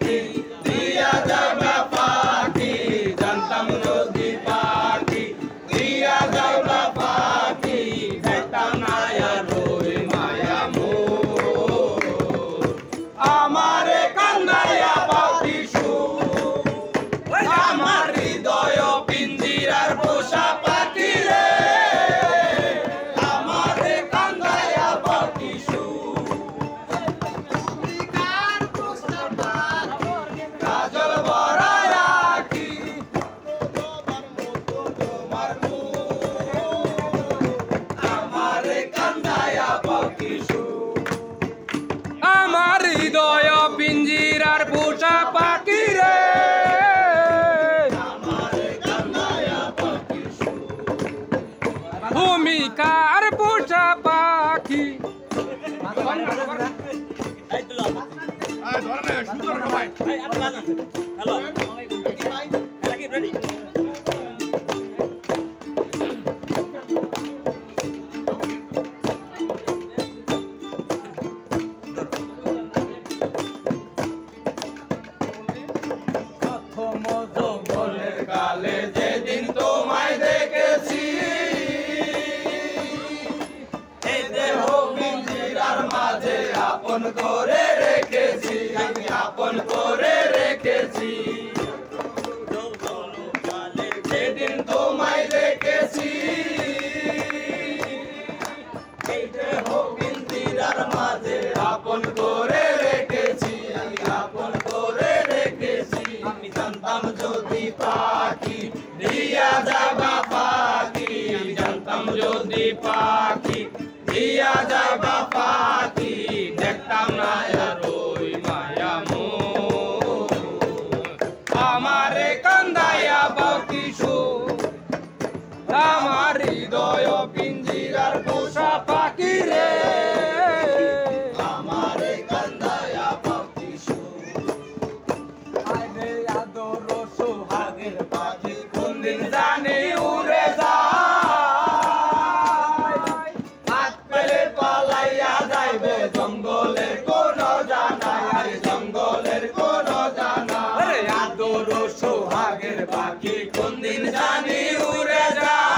পাখি দিয়া যাবা পাখি জানতাম যদি পাখি দিয়া যাবা পাখি দেখতাম না আর ওই মায়া মোর আমারে কান্দাইয়া পাখি সুর আমার হৃদয় পিঞ্জিরার পোষা পাখি রে আমারে কান্দাইয়া পাখি সুর কাজল ভরা রাখি তোমার আমারে কান্দাইয়া পাখি সুর আমার হৃদয় পিঞ্জিরার পোষা পাখি রে ভূমিকার পোষা পাখি জঙ্গলের কালে যেদিন তোমায় দেখেছি এই দেহ পিঞ্জিরার মাঝে আপন করে রেখেছি আমি আপন করে রেখেছি যেদিন তোমায় দেখেছি এই দেহ পিঞ্জিরার মাঝে আপন করে রেখেছি আমি আপন করে রেখেছি আমি জানতাম যদি পাখি দিয়া যাবা পাখি আমি জানতাম যদি পাখি দিয়া যাবা পাখি দেখতাম না আর ওই মায়া মোর আমারে কান্দাইয়া পাখি সুর আমার হৃদয় পিঞ্জিরার পোষা পাখি রে আমারে কান্দাইয়া পাখি সুর আইনে আদর সোহাগের পাখি কোনদিন জানি উড়ে যায় হাত পেলে পালাইয়া যাইবে জঙ্গলের কোন জানাই জঙ্গলের কোন জানাই আদর সোহাগের পাখি কোনদিন জানি উড়ে যায়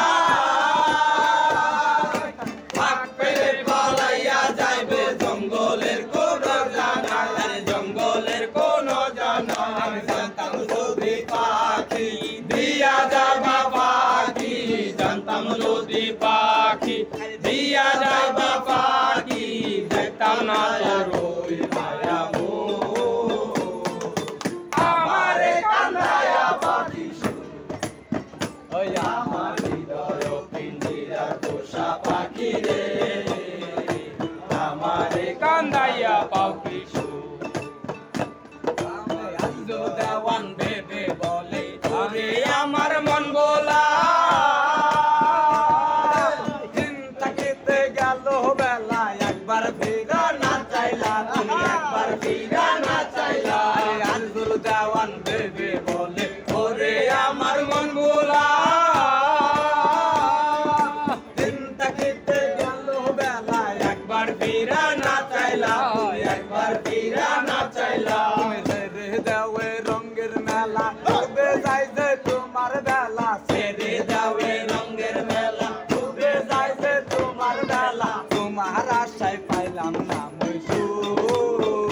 হাত পেলে পালাইয়া যাইবে জঙ্গলের কোন জানাই জঙ্গলের কোন জানাই আমি জানতাম যদি পাখি দিয়া যাবা পাখি জানতাম যদি পাখি দিয়া যাবা পাখি দেখতাম না তোর ওই মায়া মোর আমারে কান্দাইয়া পাখি সুর ওই আমার হৃদয় পিঞ্জিরার পোষা পাখি রে আমারে কান্দাইয়া পাখি সুর দেওয়ান ভেবে বলে আরে আমার মন গোলা চিন্তা কেটে গেল বেলা একবার ফিরা না চাইলা তুমি একবার ফিরা না চাইলা আনজুল দেওয়ান ভেবে বলে ওরে আমার মন গোলা চিন্তা কেটে গেল বেলা একবার ফিরা না চাইলা একবার ফিরা না চাইলা দেওয়ে রঙের মেলা ডুবে যাইছে তোমার বেলা ছেড়ে দেওয়ে রঙের মেলা ডুবে যাইছে তোমার বেলা তোমার আশায় পাইলাম না মৈসুর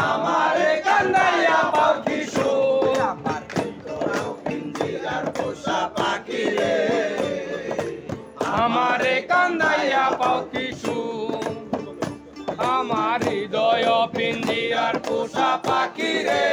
আমারে কান্দাইয়া পাখি সুর আমার পিঞ্জিরার পোষা পাখি রে আমারে কান্দাইয়া পাখি সুর আমার হৃদয় পিঞ্জিরার পোষা পাখি রে